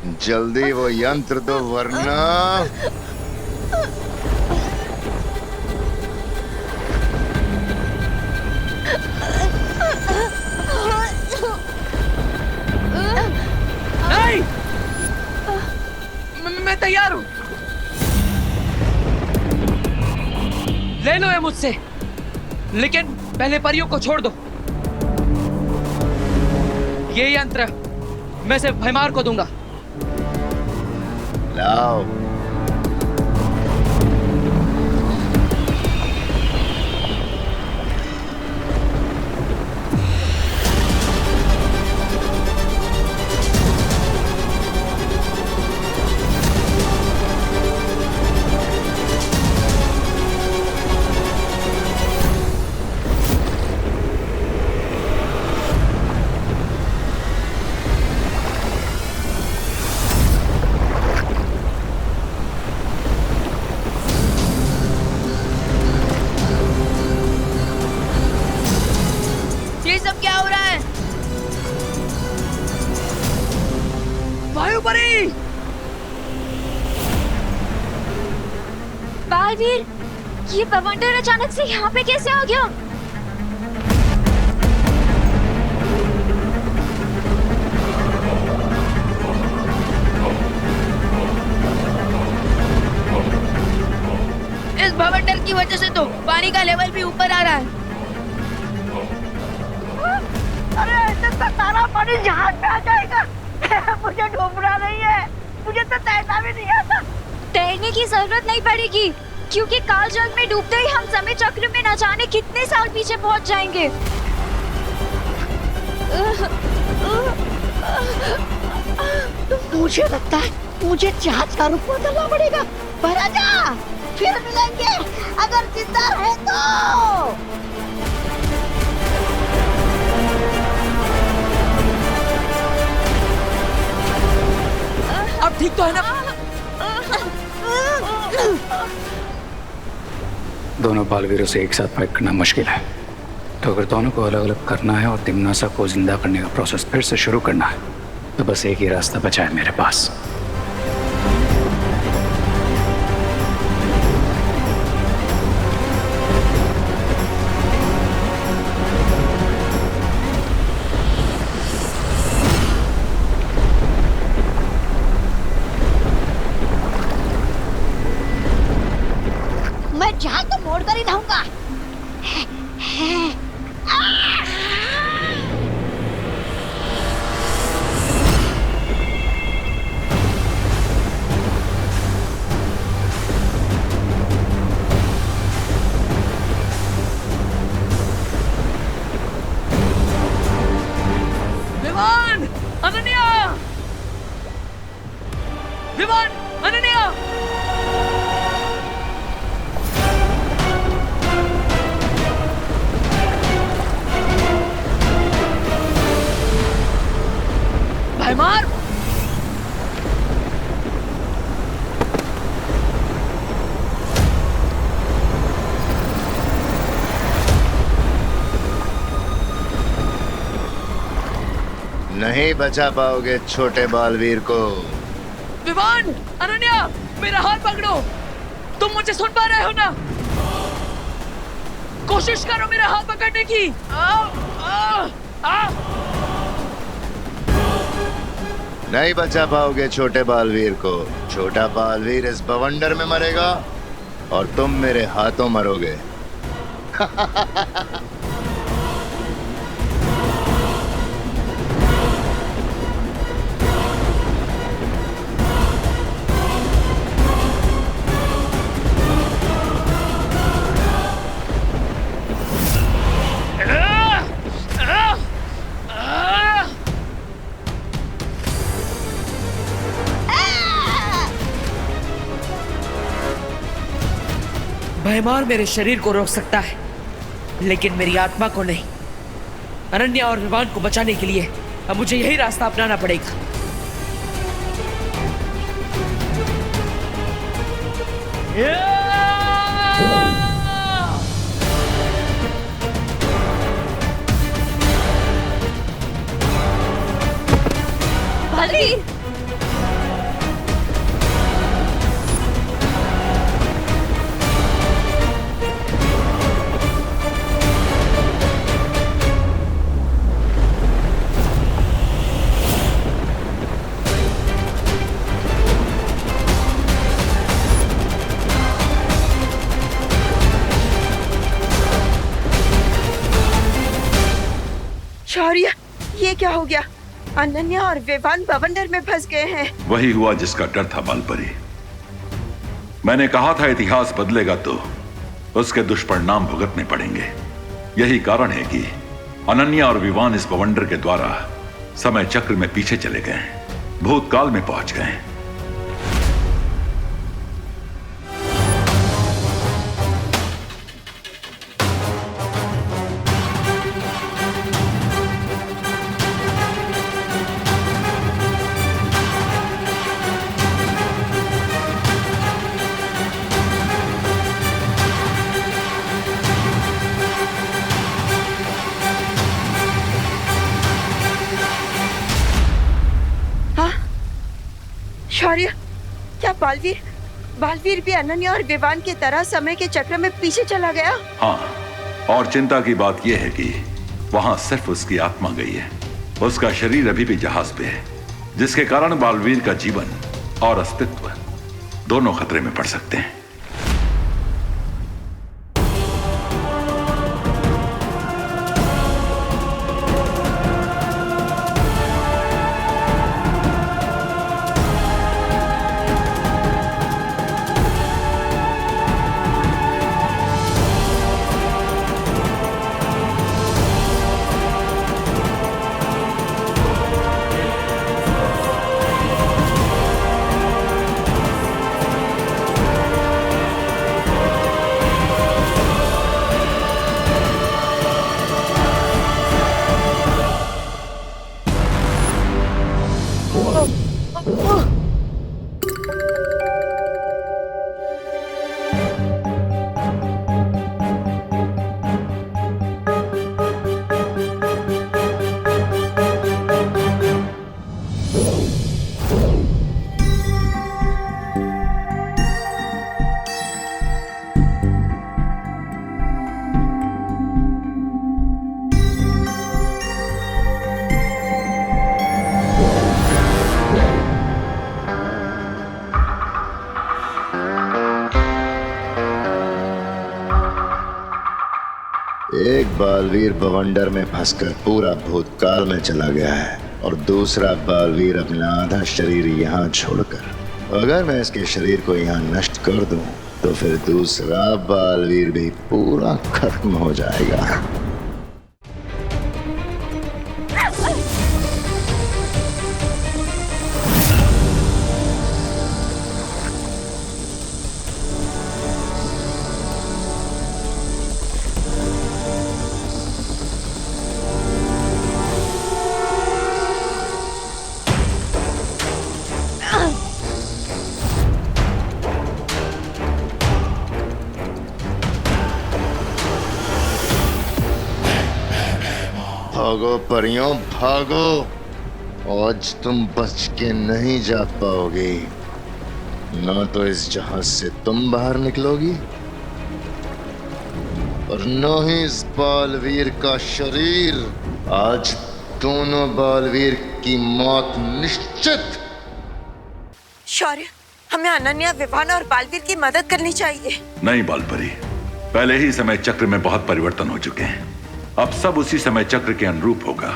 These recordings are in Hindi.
जल्दी वो यंत्र दो वरना। नहीं, मैं तैयार हूं। ले लो ये मुझसे, लेकिन पहले परियों को छोड़ दो। ये यंत्र मैं सिर्फ भैमार को दूंगा। लाओ। ये सब क्या हो रहा है? वायुपरी! बालवीर, ये बवंडर अचानक से यहाँ पे कैसे आ गया? इस भवंडर की वजह से तो पानी का लेवल भी ऊपर आ रहा है। अरे ऐसे तो सारा पानी जहाज पे आ जाएगा। मुझे डूबना नहीं है, मुझे तो तैरना भी नहीं आता। तैरने की जरूरत नहीं पड़ेगी, क्योंकि काल जल में डूबते ही हम समय चक्र में न जाने कितने साल पीछे पहुंच जाएंगे। मुझे लगता है मुझे जहाज का रूप बदलना पड़ेगा। महाराजा, फिर मिलेंगे अगर जिंदा है तो। अब ठीक तो है ना? दोनों बालवीरों से एक साथ फाइट करना मुश्किल है, तो अगर दोनों को अलग अलग करना है और तिम्नासा को जिंदा करने का प्रोसेस फिर से शुरू करना है, तो बस एक ही रास्ता बचा है मेरे पास। मैं जहाज तो मोड़ कर ही रहूंगा। विमान! अनन्या! विमान! अनन्या! भैमार! नहीं बचा पाओगे छोटे बालवीर को। विमान! अनन्या! मेरा हाथ पकड़ो। तुम मुझे सुन पा रहे हो ना? कोशिश करो मेरा हाथ पकड़ने की। नहीं बचा पाओगे छोटे बालवीर को। छोटा बालवीर इस बवंडर में मरेगा और तुम मेरे हाथों मरोगे। भैमार मेरे शरीर को रोक सकता है, लेकिन मेरी आत्मा को नहीं। अनन्या और विमान को बचाने के लिए अब मुझे यही रास्ता अपनाना पड़ेगा। बालवीर, शौर्य, ये क्या हो गया? अनन्या और विवान बवंडर में फंस गए हैं। वही हुआ जिसका डर था बालपरी। मैंने कहा था इतिहास बदलेगा तो उसके दुष्परिणाम भुगतने पड़ेंगे। यही कारण है कि अनन्या और विवान इस बवंडर के द्वारा समय चक्र में पीछे चले गए, भूतकाल में पहुंच गए। शौर्य, क्या बालवीर भी अनन्या और विवान की तरह समय के चक्र में पीछे चला गया? हाँ, और चिंता की बात यह है कि वहां सिर्फ उसकी आत्मा गई है। उसका शरीर अभी भी जहाज पे है, जिसके कारण बालवीर का जीवन और अस्तित्व दोनों खतरे में पड़ सकते हैं। एक बालवीर बवंडर में फंसकर पूरा भूतकाल में चला गया है और दूसरा बालवीर अपना आधा शरीर यहाँ छोड़कर। अगर मैं इसके शरीर को यहाँ नष्ट कर दूं तो फिर दूसरा बालवीर भी पूरा खत्म हो जाएगा। भागो परियों भागो, आज तुम बच के नहीं जा पाओगी। ना तो इस जहाज से तुम बाहर निकलोगी और न ही इस बालवीर का शरीर। आज दोनों बालवीर की मौत निश्चित। शौर्य, हमें अनन्या, विवान और बालवीर की मदद करनी चाहिए। नहीं बालपरी, पहले ही समय चक्र में बहुत परिवर्तन हो चुके हैं। अब सब उसी समय चक्र के अनुरूप होगा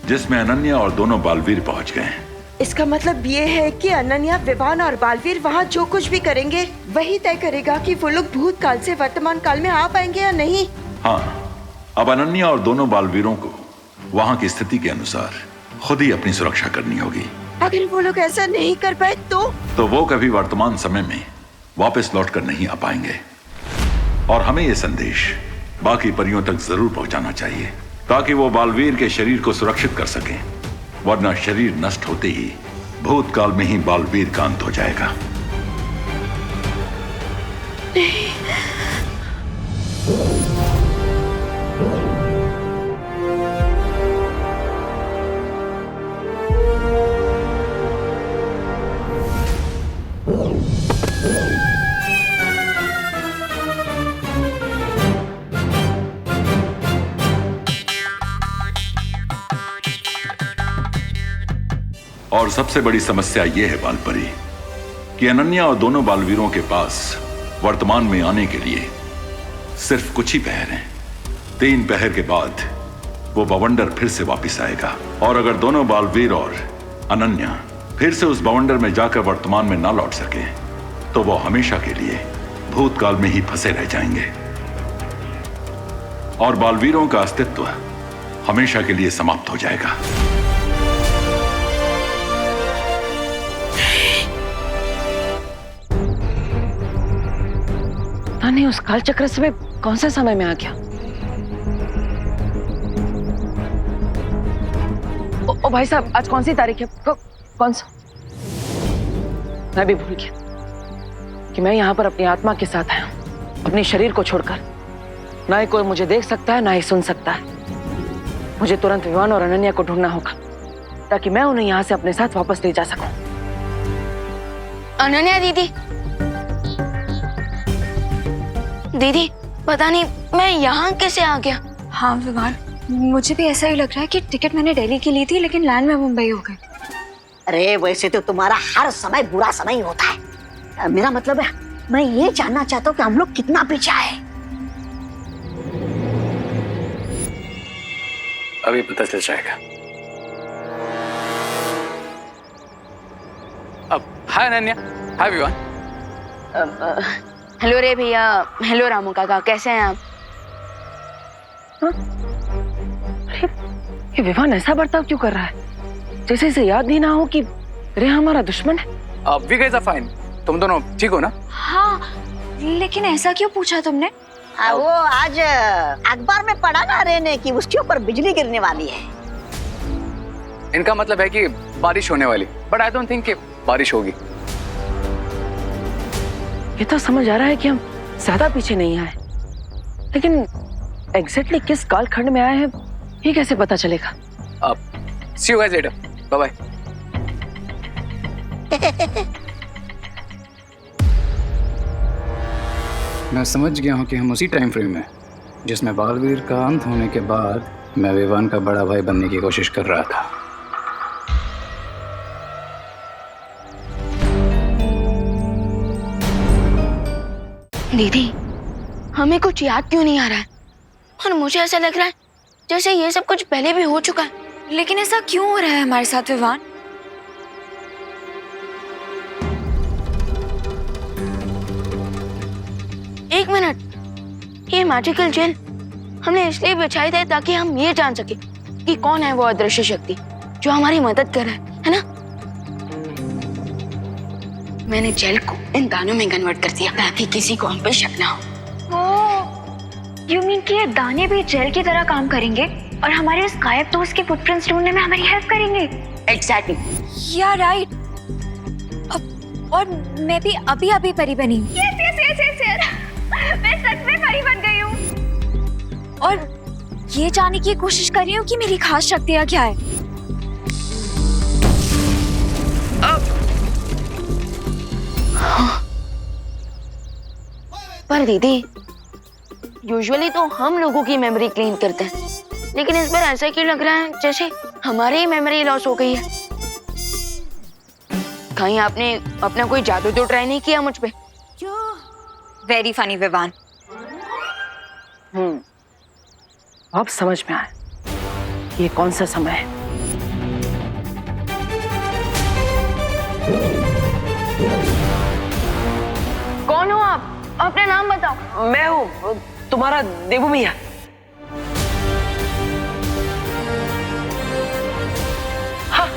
जिसमें अनन्या और दोनों बालवीर पहुंच गए हैं। इसका मतलब ये है कि अनन्या, विवान और बालवीर वहाँ जो कुछ भी करेंगे वही तय करेगा कि वो लोग भूतकाल से वर्तमान काल में आ पाएंगे या नहीं। हाँ, अब अनन्या और दोनों बालवीरों को वहाँ की स्थिति के अनुसार खुद ही अपनी सुरक्षा करनी होगी। अगर वो लोग ऐसा नहीं कर पाए तो वो कभी वर्तमान समय में वापस लौट कर नहीं आ पाएंगे। और हमें ये संदेश बाकी परियों तक जरूर पहुंचाना चाहिए ताकि वो बालवीर के शरीर को सुरक्षित कर सकें, वरना शरीर नष्ट होते ही भूतकाल में ही बालवीर का अंत हो जाएगा। और सबसे बड़ी समस्या यह है बालपरी कि अनन्या और दोनों बालवीरों के पास वर्तमान में आने के लिए सिर्फ कुछ ही पहर हैं। 3 पहर के बाद वो बवंडर फिर से वापस आएगा। और अगर दोनों बालवीर और अनन्या फिर से उस बवंडर में जाकर वर्तमान में ना लौट सके तो वो हमेशा के लिए भूतकाल में ही फंसे रह जाएंगे और बालवीरों का अस्तित्व हमेशा के लिए समाप्त हो जाएगा। नहीं, उस काल चक्र से मैं कौन से समय में आ गया? ओ भाई साहब, आज कौन सी तारीख है? कौन सा? मैं भी भूल गया कि मैं यहाँ पर अपनी आत्मा के साथ आया हूँ, अपने शरीर को छोड़कर। ना ही कोई मुझे देख सकता है, ना ही सुन सकता है। मुझे तुरंत विवान और अनन्या को ढूंढना होगा ताकि मैं उन्हें यहाँ से अपने साथ वापस ले जा सकूं। अनन्या दीदी, दीदी पता नहीं मैं यहाँ कैसे आ गया। हाँ विवान, मुझे भी ऐसा ही लग रहा है कि टिकट मैंने दिल्ली की ली थी लेकिन लैंड में मुंबई हो गई। अरे वैसे तो तुम्हारा हर समय बुरा समय ही होता है। मेरा मतलब है, मैं ये जानना चाहता हूँ कि हम लोग कितना पीछे आए। अभी पता चल जाएगा। अब हाय अनन्या, हाय विवान। हेलो रे भैया, हेलो रामू काका, कैसे हैं आप? ये विवान ऐसा बर्ताव क्यों कर रहा है, जैसे इसे याद ही ना हो कि रे हमारा दुश्मन है। अब वी गाइस आर फाइन। तुम दोनों ठीक हो ना? हाँ, लेकिन ऐसा क्यों पूछा तुमने? वो आज अखबार में पढ़ा ना रे ने कि उसके ऊपर बिजली गिरने वाली है। इनका मतलब है कि बारिश होने वाली, बट आई डोंट थिंक कि बारिश होगी। ये तो समझ आ रहा है कि हम ज्यादा पीछे नहीं आए, लेकिन एग्जैक्टली किस कालखंड में आए हैं ये कैसे पता चलेगा? अब see you guys later, bye bye. मैं समझ गया हूँ कि हम उसी टाइम फ्रेम में जिसमें बालवीर का अंत होने के बाद मैं विवान का बड़ा भाई बनने की कोशिश कर रहा था। दीदी, हमें कुछ याद क्यों नहीं आ रहा है और मुझे ऐसा लग रहा है जैसे ये सब कुछ पहले भी हो चुका है। लेकिन ऐसा क्यों हो रहा है हमारे साथ विवान? एक मिनट, ये मैजिकल जेल हमने इसलिए बिछाई थी ताकि हम ये जान सके कि कौन है वो अदृश्य शक्ति जो हमारी मदद कर रहा है ना? मैंने जेल को इन दानों में कन्वर्ट कर दिया ताकि किसी को हम पे शक ना हो। यू मीन कि ये दाने भी जेल की तरह काम करेंगे और हमारे उस गायब दोस्त के फुटप्रिंट्स ढूंढने में हमारी हेल्प करेंगे? एग्जैक्टली। या राइट। और मैं भी अभी परी बनी। यस। मैं सच में परी बन गई हूँ और ये जानने की कोशिश कर रही हूँ कि मेरी खास शक्तियाँ क्या है। पर दीदी, यूजुअली तो हम लोगों की मेमोरी क्लीन करते हैं, लेकिन इस बार ऐसा क्यों लग रहा है जैसे हमारी ही मेमोरी लॉस हो गई है? कहीं आपने अपना कोई जादू तो ट्राई नहीं किया मुझ पे? Very funny Vivaan. अब समझ में आया ये कौन सा समय है। कौन हो आप? अपना नाम बताओ। मैं हूँ तुम्हारा देवू मिया। हाँ,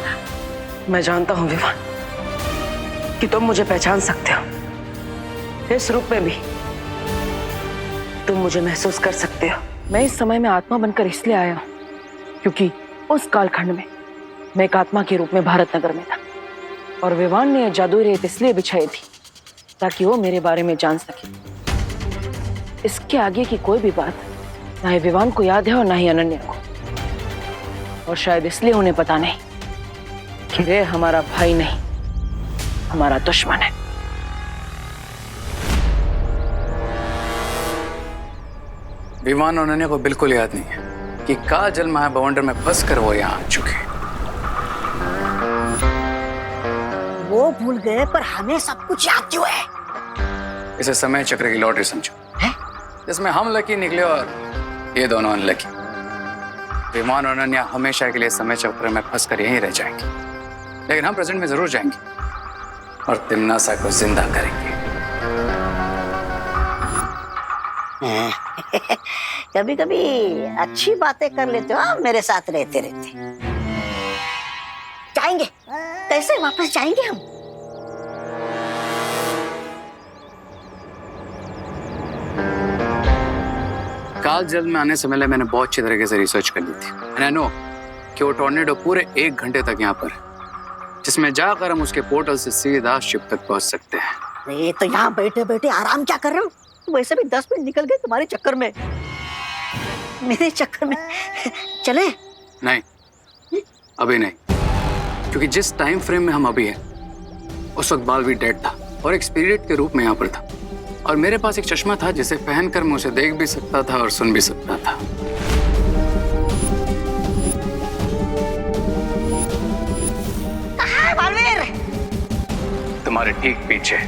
मैं जानता हूँ विवान कि तुम मुझे पहचान सकते हो। इस रूप में भी तुम मुझे महसूस कर सकते हो। मैं इस समय में आत्मा बनकर इसलिए आया हूँ क्योंकि उस कालखंड में मैं एक आत्मा के रूप में भारत नगर में था और विवान ने जादुई रेत इसलिए बिछाई थी ताकि वो मेरे बारे में जान सके। इसके आगे की कोई भी बात ना ही विवान को याद है और ना ही अनन्या को, और शायद इसलिए उन्हें पता नहीं कि रे हमारा भाई नहीं, हमारा दुश्मन है। विवान और अनन्या को बिल्कुल याद नहीं है कि काल जल माया बवंडर में फंस कर वो यहाँ आ चुके। वो भूल गए पर हमें सब कुछ याद क्यों है? इसे समय चक्र की लॉटरी समझो, जिसमें हम लकी निकले और ये दोनों अनलकी। विमान और अनन्या हमेशा के लिए समय चक्र में फंस कर यहीं रह जाएंगे, लेकिन हम प्रेजेंट में जरूर जाएंगे और तिम्नासा को जिंदा करेंगे। कभी कभी अच्छी बातें कर लेते हो आप मेरे साथ रहते रहते। जाएंगे, कैसे वापस जाएंगे हम? काल जल में आने से पहले मैंने बहुत अच्छी तरीके से रिसर्च कर ली थी। एंड आई नो कि वो टॉर्नेडो पूरे 1 घंटे तक यहाँ पर है, जिसमें जाकर हम उसके पोर्टल से सीधा शिप तक पहुंच सकते हैं। अरे तो यहाँ बैठे बैठे आराम क्या कर रहे हो? वैसे भी 10 मिनट निकल गए तुम्हारे चक्कर में, मेरे चक्कर में। चले? नहीं, अभी नहीं, क्योंकि जिस टाइम फ्रेम में हम अभी हैं उस वक्त बालवीर डेड था और एक स्पिरिट के रूप में यहाँ पर था, और मेरे पास एक चश्मा था जिसे पहनकर मैं उसे देख भी सकता था और सुन भी सकता था। कहाँ है बालवीर? तुम्हारे ठीक पीछे।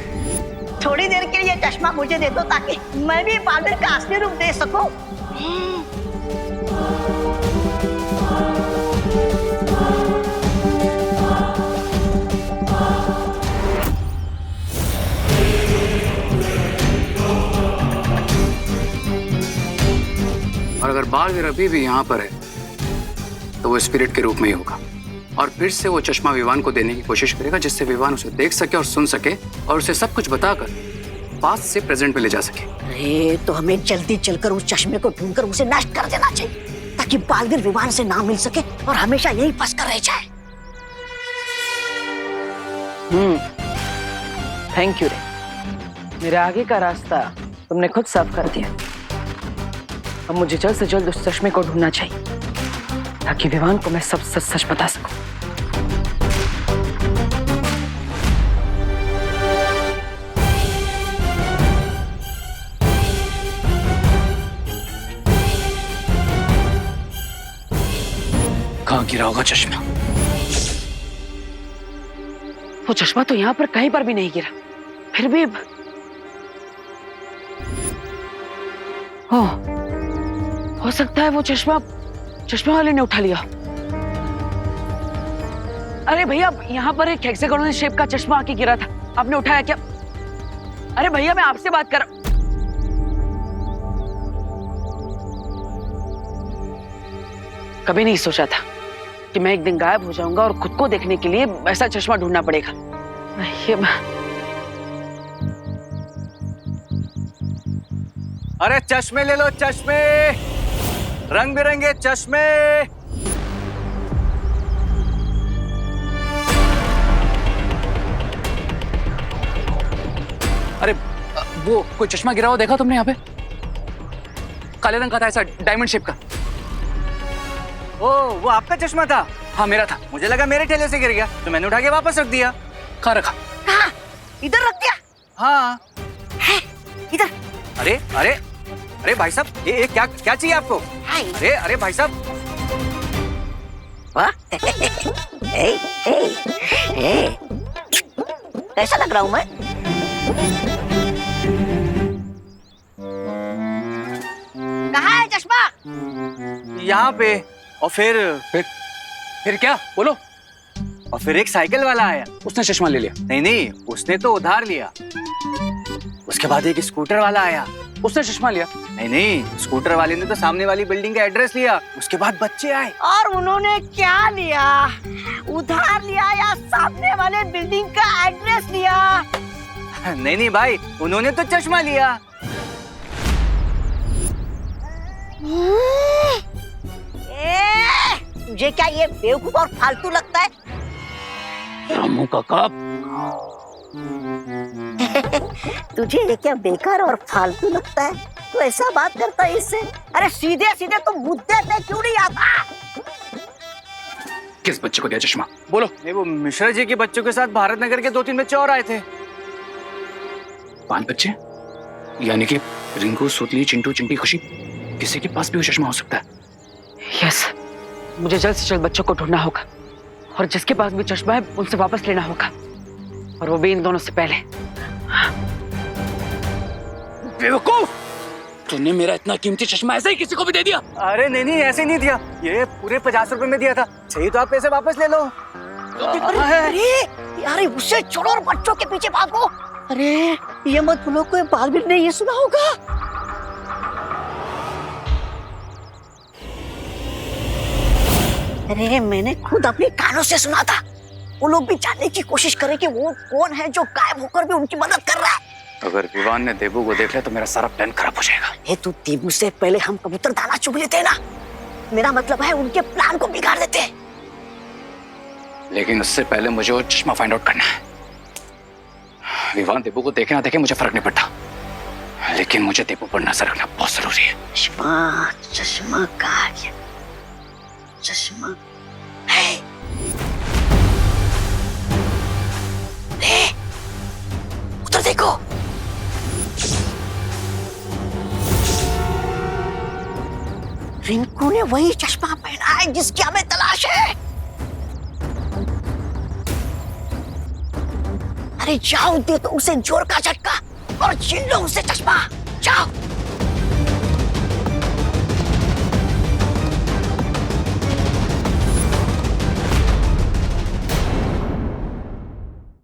थोड़ी देर के लिए चश्मा मुझे दे दो ताकि मैं भी बालवीर का असली रूप देख सकूं। और अगर बालवीर अभी भी यहाँ पर है तो वो स्पिरिट के रूप में ही होगा, और फिर से वो चश्मा विवान को देने की कोशिश करेगा, जिससे विवान उसे देख सके और सुन सके और उसे सब कुछ बताकर पास्ट से प्रेजेंट में ले जा सके। अरे तो हमें जल्दी चलकर उस चश्मे को ढूंढकर उसे नष्ट कर देना चाहिए, ताकि बालवीर विवान से ना मिल सके और हमेशा यहीं फंस कर रह जाए। थैंक यू रे, मेरे आगे का रास्ता तुमने खुद साफ कर दिया। अब मुझे जल्द से जल्द उस चश्मे को ढूंढना चाहिए ताकि विवान को मैं सब सच सच बता सकूं। कहाँ गिरा होगा चश्मा? वो चश्मा तो यहाँ पर कहीं पर भी नहीं गिरा, फिर भी हो सकता है वो चश्मा वाले ने उठा लिया। अरे भैया, यहाँ पर एक हेक्सागोनल शेप का चश्मा आके गिरा था, आपने उठाया क्या? अरे भैया, मैं आपसे बात कर रहा। कभी नहीं सोचा था कि मैं एक दिन गायब हो जाऊंगा और खुद को देखने के लिए ऐसा चश्मा ढूंढना पड़ेगा। अरे चश्मे ले लो, चश्मे, रंग बिरंगे चश्मे। अरे वो कोई चश्मा गिरा हुआ देखा तुमने यहाँ पे? काले रंग का था, ऐसा डायमंड शेप का। ओ, वो आपका चश्मा था? हाँ, मेरा था। मुझे लगा मेरे ठेले से गिर गया तो मैंने उठा के वापस रख दिया। कहाँ रखा? कहाँ? इधर रख दिया? हाँ। है, इधर। अरे अरे अरे भाई साहब, ये क्या क्या चाहिए आपको? अरे अरे भाई साहब, वाह, कैसा लग रहा हूँ मैं? कहाँ है चश्मा? यहाँ पे। और फिर क्या? बोलो। और फिर एक साइकिल वाला आया, उसने चश्मा ले लिया? नहीं नहीं, उसने तो उधार लिया। उसके बाद एक स्कूटर वाला आया, उसने चश्मा लिया? नहीं नहीं, स्कूटर वाले ने तो सामने वाली बिल्डिंग का एड्रेस लिया। उसके बाद बच्चे आए। और उन्होंने क्या लिया? उधार लिया या सामने वाले बिल्डिंग का एड्रेस लिया? नहीं नहीं भाई, उन्होंने तो चश्मा लिया। तुझे क्या ये बेवकूफ और फालतू लगता है? रामू काका, तुझे ये क्या बेकार और फालतू लगता है? तू ऐसा बात करता है इससे? अरे सीधे सीधे तुम मुद्दे पे क्यों नहीं आता? किस बच्चे को दिया चश्मा? बोलो। नहीं, वो मिश्रा जी के बच्चों के साथ भारत नगर के 2-3 बच्चे और आए थे। 5 बच्चे? यानी कि रिंकू, सुतली, चिंटू, चिंटी, खुशी, किसी के पास भी वो चश्मा हो सकता है। यस, मुझे जल्द से जल्द बच्चों को ढूंढना होगा और जिसके पास भी चश्मा है उनसे वापस लेना होगा, और वो भी इन दोनों से पहले। बेवकूफ! तूने मेरा इतना कीमती चश्मा ऐसे ही किसी को भी दे दिया? अरे नहीं नहीं, ऐसे नहीं दिया, ये पूरे 50 रुपए में दिया था। चाहिए तो आप पैसे वापस ले लो। अरे यार उसे छोड़ो और बच्चों के पीछे भागो। अरे ये मत भूलो कोई बालवीर ने ये सुना होगा। अरे मैंने खुद अपने कानों से सुना था। वो लोग भी जानने की कोशिश करें कि वो कौन है जो गायब होकर भी उनकी मदद कर रहा है। अगर विवान ने देबू को देख लिया तो मेरा सारा प्लान खराब हो जाएगा। ये तू देबू से पहले हम कबूतर दाना चुग लेते ना, मेरा मतलब है उनके प्लान को बिगाड़ देते। लेकिन उससे पहले मुझे वो चश्मा फाइंड आउट करना है। विवान देबू को देखे ना देखे मुझे फर्क नहीं पड़ता, लेकिन मुझे देबू पर नजर रखना बहुत जरूरी है। चश्मा चश्मा कहाँ गया? चश्मा है। उधर देखो। रिंकू ने वही चश्मा पहना है जिसकी हमें तलाश है। अरे जाओ दे तो उसे जोर का झटका और छीन लो उसे चश्मा। जाओ।